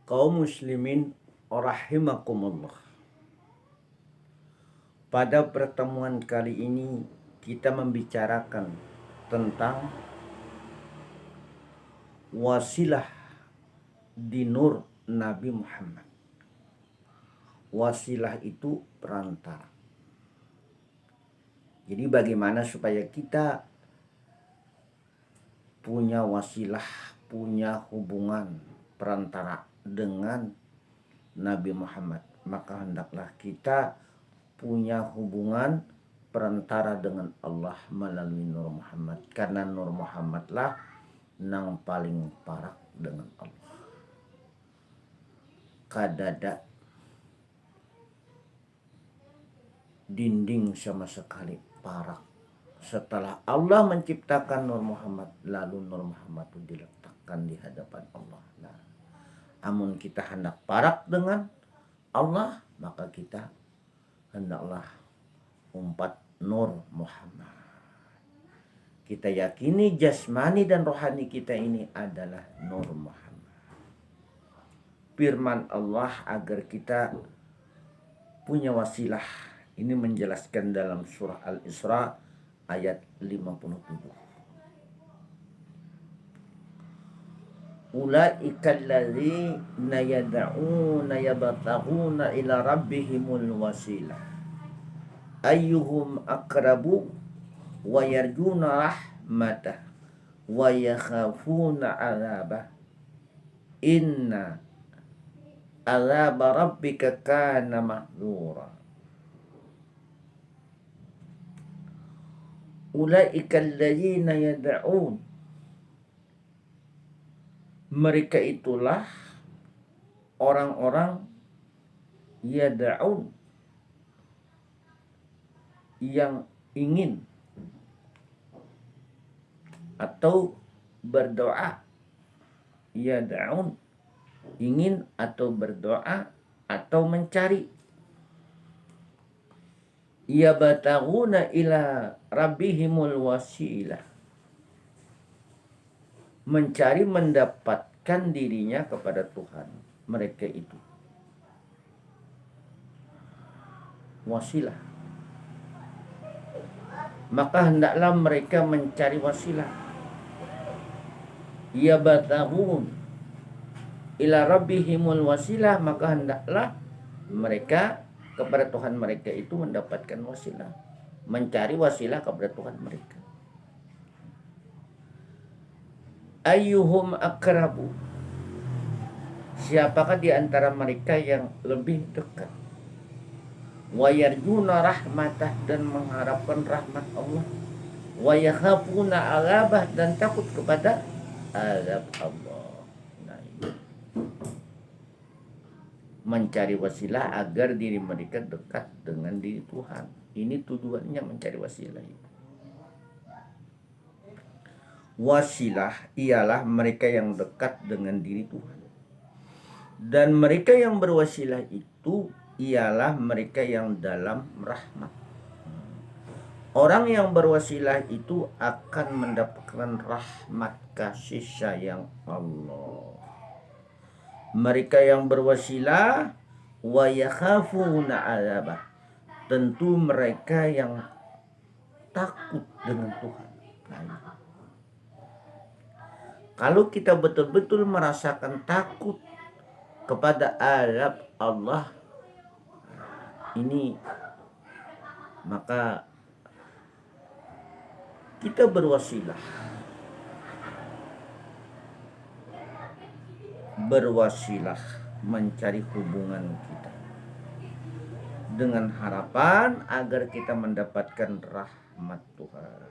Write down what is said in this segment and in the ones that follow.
Kaum muslimin rahimakumullah. Pada pertemuan kali ini kita membicarakan tentang wasilah di nur Nabi Muhammad. Wasilah itu perantara. Jadi bagaimana supaya kita punya wasilah, punya hubungan perantara dengan Nabi Muhammad. Maka hendaklah kita punya hubungan perantara dengan Allah melalui Nur Muhammad. Karena Nur Muhammad lah nang paling parak dengan Allah. Kadada dinding sama sekali parak. Setelah Allah menciptakan Nur Muhammad, lalu Nur Muhammad itu diletakkan di hadapan Allah. Nah, amun kita hendak parak dengan Allah, maka kita hendaklah umpat Nur Muhammad. Kita yakini jasmani dan rohani kita ini adalah Nur Muhammad. Firman Allah agar kita punya wasilah. Ini menjelaskan dalam surah Al-Isra ayat 57. Ulaika alladzina yad'una yabtaghuna ila rabbihimul wasilah ayyuhum aqrabu wa yarjuna rahmatah wa yakhafuna 'adzabah inna 'adzaba rabbika kana mahdura. Ulaika alladzina yad'un, mereka itulah orang-orang yad'un yang ingin atau berdoa. Yad'un ingin atau berdoa atau mencari. Yabtaghuna ila rabbihimul wasilah, mencari mendapatkan dirinya kepada Tuhan mereka itu. Wasilah. Maka hendaklah mereka mencari wasilah. Yabtaghun ila rabbihimul wasilah, maka hendaklah mereka kepada Tuhan mereka itu mendapatkan wasilah, mencari wasilah kepada Tuhan mereka. Ayyuhum aqrabu, siapakah di antara mereka yang lebih dekat. Wa yarjuna rahmatah, dan mengharapkan rahmat Allah. Wa yakhafuna 'adzabah, dan takut kepada azab Allah. Nah, ini mencari wasilah agar diri mereka dekat dengan diri Tuhan. Ini tujuannya mencari wasilah itu. Wasilah ialah mereka yang dekat dengan diri Tuhan. Dan mereka yang berwasilah itu ialah mereka yang dalam rahmat. Orang yang berwasilah itu akan mendapatkan rahmat kasih sayang Allah. Mereka yang berwasilah wa yakhafuna 'adzabah, tentu mereka yang takut dengan Tuhan. Nah, kalau kita betul-betul merasakan takut kepada azab Allah ini, maka kita berwasilah mencari hubungan kita dengan harapan agar kita mendapatkan rahmat Tuhan.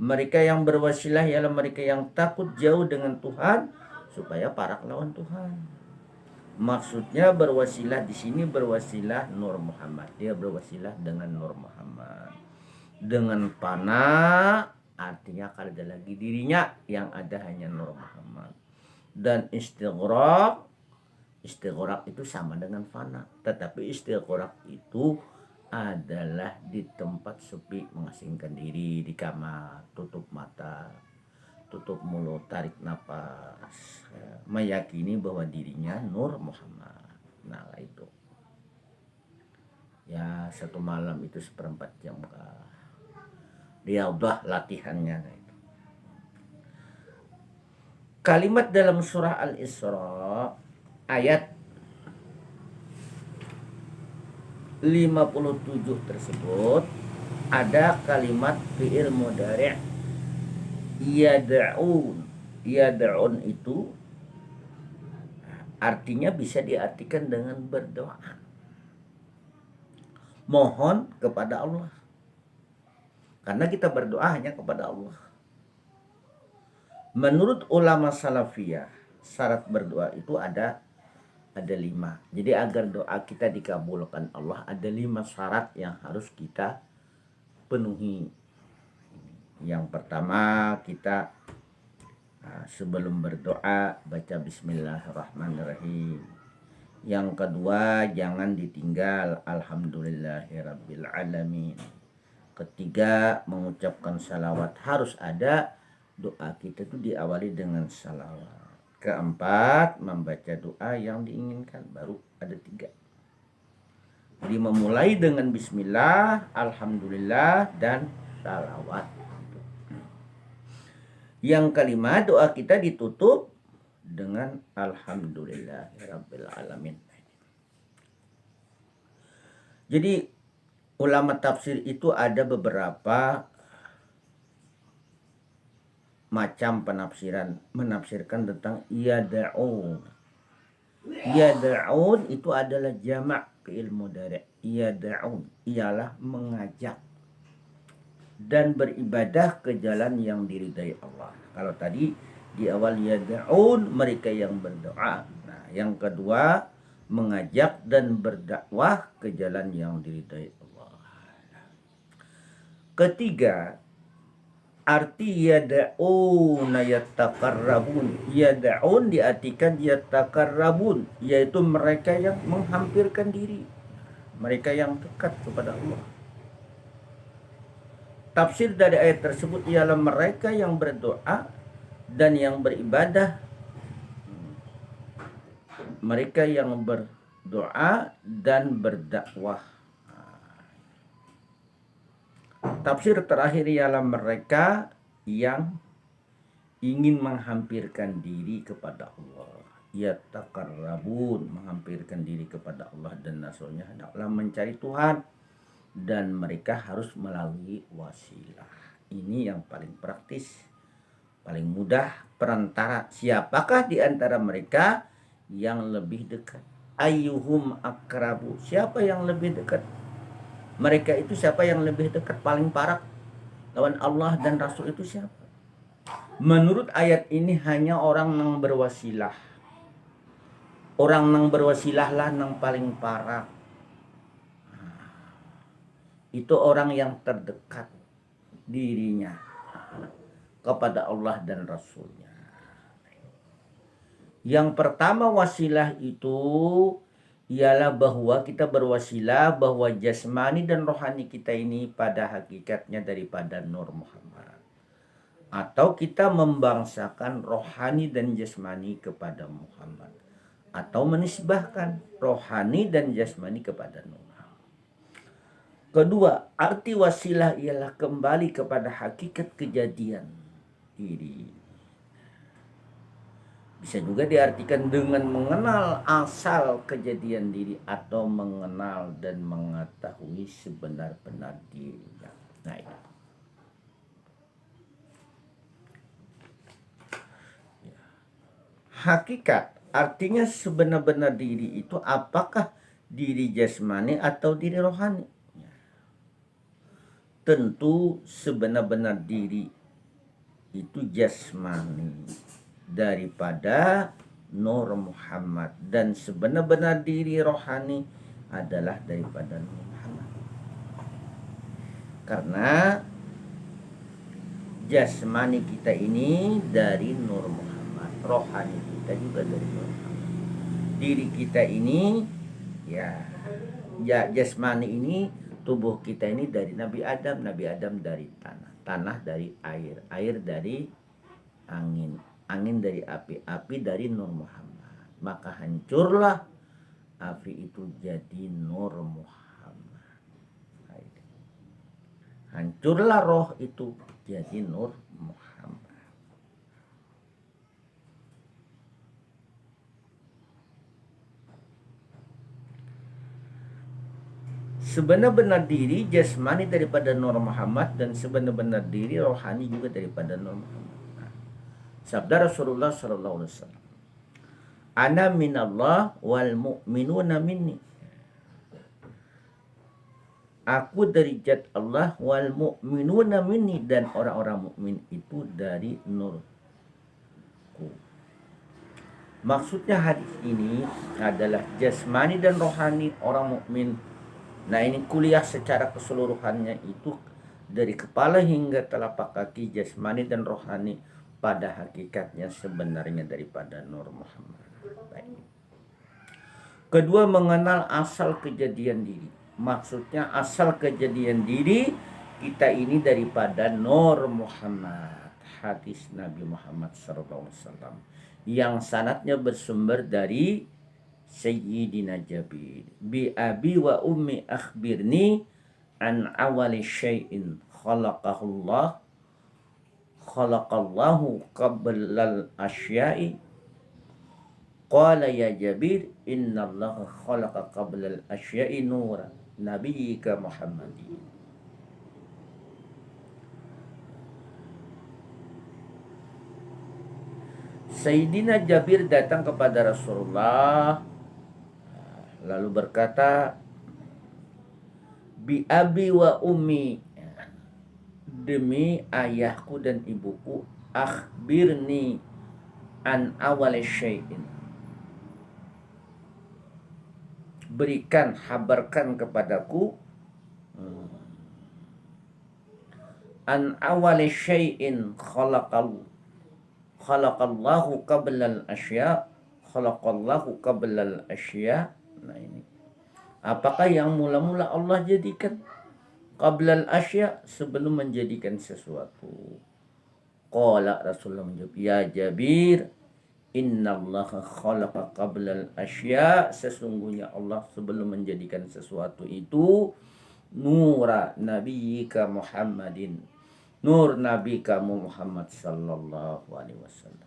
Mereka yang berwasilah ialah mereka yang takut jauh dengan Tuhan supaya parak lawan Tuhan. Maksudnya berwasilah di sini berwasilah Nur Muhammad. Dia berwasilah dengan Nur Muhammad. Dengan fana artinya kalau ada lagi dirinya, yang ada hanya Nur Muhammad. Dan istighraq itu sama dengan fana, tetapi istighraq itu adalah di tempat sepi, mengasingkan diri di kamar, tutup mata, tutup mulut, tarik napas, meyakini bahwa dirinya Nur Muhammad. Nah itu ya, 1 malam itu 1/4 jam kah, dia udah latihannya. Gitu. Kalimat dalam surah Al-Isra ayat 57 tersebut ada kalimat fi'il mudhari' yad'un. Yad'un itu artinya bisa diartikan dengan berdoa, mohon kepada Allah, karena kita berdoa hanya kepada Allah. Menurut ulama salafiyah, syarat berdoa itu ada 5. Jadi agar doa kita dikabulkan Allah, ada 5 syarat yang harus kita penuhi. Yang pertama, kita sebelum berdoa baca bismillahirrahmanirrahim. Yang kedua, jangan ditinggal alhamdulillahirabbil alamin. Ketiga, mengucapkan salawat, harus ada doa kita itu diawali dengan salawat. Keempat, membaca doa yang diinginkan, baru ada 3. Jadi memulai dengan bismillah, alhamdulillah, dan salawat. Yang kelima, doa kita ditutup dengan alhamdulillahirabbil alamin. Jadi ulama tafsir itu ada beberapa macam penafsiran, menafsirkan tentang yad'un. Yad'un itu adalah jamak fi'il mudhari'. Yad'un ialah mengajak dan beribadah ke jalan yang diridai Allah. Kalau tadi di awal yad'un, mereka yang berdoa. Nah, yang kedua, mengajak dan berdakwah ke jalan yang diridai Allah. Ketiga, arti yada'una yataqarrabun. Yada'un diartikan yataqarrabun, yaitu mereka yang menghampirkan diri, mereka yang dekat kepada Allah. Tafsir dari ayat tersebut ialah mereka yang berdoa dan yang beribadah. Mereka yang berdoa dan berdakwah. Tafsir terakhir ialah mereka yang ingin menghampirkan diri kepada Allah. Yataqarrabun, menghampirkan diri kepada Allah dan Rasulnya hendaklah mencari Tuhan, dan mereka harus melalui wasilah. Ini yang paling praktis, paling mudah perantara. Siapakah di antara mereka yang lebih dekat? Ayyuhum akrabu, siapa yang lebih dekat? Mereka itu siapa yang lebih dekat, paling parah lawan Allah dan Rasul itu siapa? Menurut ayat ini hanya orang yang berwasilah. Orang yang berwasilah lah yang paling parah. Itu orang yang terdekat dirinya kepada Allah dan Rasulnya. Yang pertama wasilah itu ialah bahwa kita berwasilah bahwa jasmani dan rohani kita ini pada hakikatnya daripada Nur Muhammad. Atau kita membangsakan rohani dan jasmani kepada Muhammad. Atau menisbahkan rohani dan jasmani kepada Nur. Kedua, arti wasilah ialah kembali kepada hakikat kejadian diri. Bisa juga diartikan dengan mengenal asal kejadian diri atau mengenal dan mengetahui sebenar-benar dirinya. Nah, itu. Hakikat artinya sebenar-benar diri itu apakah diri jasmani atau diri rohani? Tentu sebenar-benar diri itu jasmani daripada Nur Muhammad, dan sebenar-benar diri rohani adalah daripada Nur Muhammad. Karena jasmani kita ini dari Nur Muhammad, rohani kita juga dari Nur Muhammad. Diri kita ini ya jasmani ini, tubuh kita ini dari Nabi Adam dari tanah, tanah dari air, air dari angin, angin dari api, api dari Nur Muhammad. Maka hancurlah api itu jadi Nur Muhammad. Hancurlah roh itu jadi Nur Muhammad. Sebenar-benar diri jasmani daripada Nur Muhammad dan sebenar-benar diri rohani juga daripada Nur Muhammad. Sabda Rasulullah sallallahu alaihi wasallam, "Ana minallah wal mu'minuna minni." Aku dari zat Allah, wal mu'minuna minni, dan orang-orang mukmin itu dari nurku. Maksudnya hadis ini adalah jasmani dan rohani orang mukmin. Nah, ini kuliah secara keseluruhannya itu dari kepala hingga telapak kaki, jasmani dan rohani pada hakikatnya sebenarnya daripada Nur Muhammad. Baik. Kedua, mengenal asal kejadian diri. Maksudnya asal kejadian diri kita ini daripada Nur Muhammad. Hadis Nabi Muhammad SAW yang sanadnya bersumber dari Sayyidina Jabir, bi abi wa ummi akhbirni an awali syai'in khalaqallahu qablal asya'i. Qala ya Jabir, inna Allah khalaqa qablal asya'i nura nabiyyika Muhammadin. Sayyidina Jabir datang kepada Rasulullah lalu berkata, bi abi wa ummi, demi ayahku dan ibuku, akhbirni an awal syai'in, berikan, habarkan kepadaku, an awal syai'in khalaqallahu qablal asya, khalaqallahu qablal asya. Nah, ini apakah yang mula-mula Allah jadikan? Qablal asya, sebelum menjadikan sesuatu. Qala, Rasulullah menjawab, ya Jabir, innallaha khalaqa qablal asya, sesungguhnya Allah sebelum menjadikan sesuatu itu nura nabiyyika Muhammadin, nur nabi kamu Muhammad sallallahu alaihi wasallam.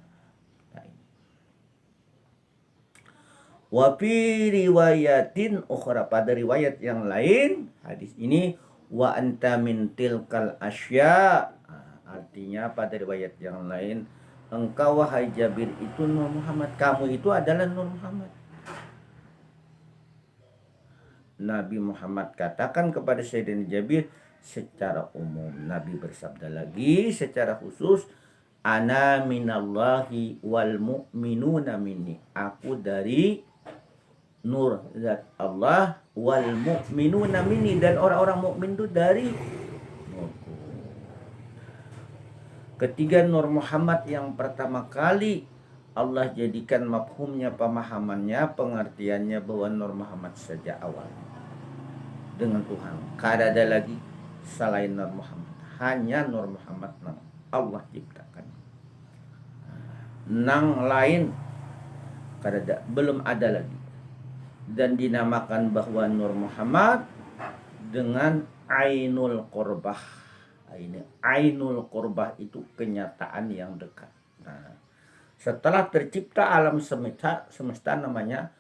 Wa fi riwayatin ukhra, pada riwayat yang lain hadis ini, wa anta min tilkal asya, artinya pada riwayat yang lain, engkau wahai Jabir itu Nur Muhammad, kamu itu adalah Nur Muhammad. Nabi Muhammad katakan kepada Sayyidina Jabir secara umum. Nabi bersabda lagi secara khusus, ana minallahi wal mu'minuna minni, aku dari nur zat Allah, wal mu'minuna minni, dan orang-orang mukmin itu dari nurku. Ketiga, Nur Muhammad yang pertama kali Allah jadikan mafhumnya, pemahamannya, pengertiannya bahwa Nur Muhammad saja awal dengan Tuhan. Kada ada lagi selain Nur Muhammad, hanya Nur Muhammad nang Allah ciptakan. Nang lain kada ada, belum ada lagi. Dan dinamakan bahwa Nur Muhammad dengan Ainul Qurbah. Ini Ainul Qurbah itu kenyataan yang dekat. Nah, setelah tercipta alam semesta namanya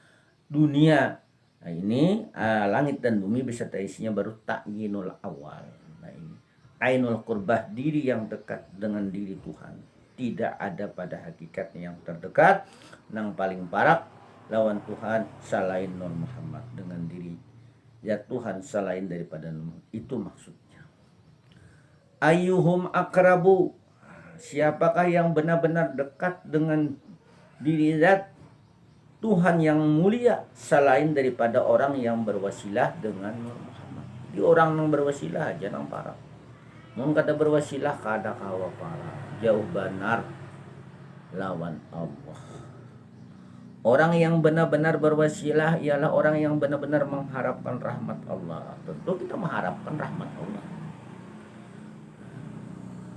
dunia. Nah, ini langit dan bumi beserta isinya baru ta'yinul awal. Nah, ini Ainul Qurbah, diri yang dekat dengan diri Tuhan. Tidak ada pada hakikatnya yang terdekat, yang paling parak lawan Tuhan selain Nur Muhammad, dengan diri ya Tuhan selain daripada Nur. Itu maksudnya. Ayyuhum akrabu, siapakah yang benar-benar dekat dengan diri zat Tuhan yang mulia selain daripada orang yang berwasilah dengan Nur Muhammad. Di orang yang berwasilah aja nang parah. Mun kada berwasilah kada kawa parah, jauh benar lawan Allah. Orang yang benar-benar berwasilah ialah orang yang benar-benar mengharapkan rahmat Allah. Tentu kita mengharapkan rahmat Allah.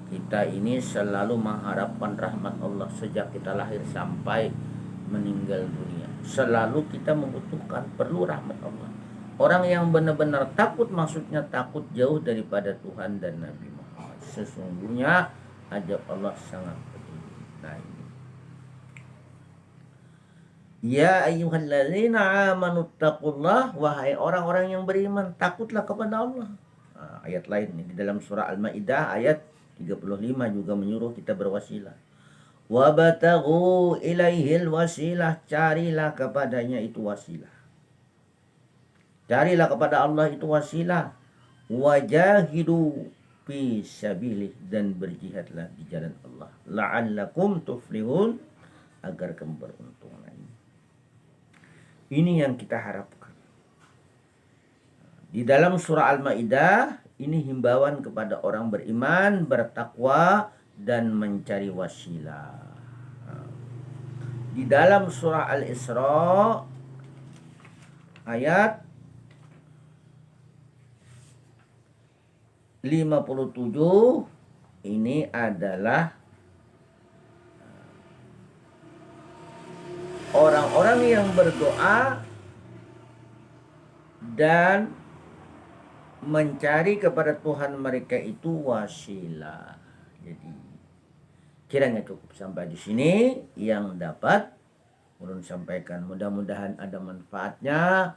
Kita ini selalu mengharapkan rahmat Allah sejak kita lahir sampai meninggal dunia. Selalu kita membutuhkan, perlu rahmat Allah. Orang yang benar-benar takut, maksudnya takut jauh daripada Tuhan dan Nabi Muhammad. Sesungguhnya ajab Allah sangat peduli. Nah ini. Ya ayyuhalladzina amanu taqullah, wahai orang-orang yang beriman, takutlah kepada Allah. Nah, ayat lain nih, di dalam surah Al-Maidah ayat 35 juga menyuruh kita berwasilah. Wabtaghu ilaihil wasilah, carilah kepadanya itu wasilah. Carilah kepada Allah itu wasilah. Wajahidu fi sabilih, dan berjihadlah di jalan Allah. La'allakum tuflihun, agar kamu beruntung. Ini yang kita harapkan. Di dalam surah Al-Maidah ini himbauan kepada orang beriman, bertakwa dan mencari wasilah. Di dalam surah Al-Isra ayat 57 ini adalah orang-orang yang berdoa dan mencari kepada Tuhan mereka itu wasilah. Jadi kiranya cukup sampai di sini yang dapat ulun sampaikan. Mudah-mudahan ada manfaatnya,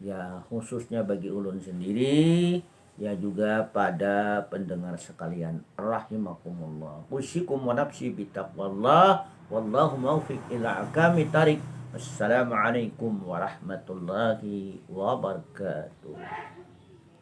ya khususnya bagi ulun sendiri, ya juga pada pendengar sekalian. Rahimakumullah. Usikum wa nafsi bitaqwallah. Wallahu maufiq ila akami tarik. Assalamualaikum warahmatullahi wabarakatuh.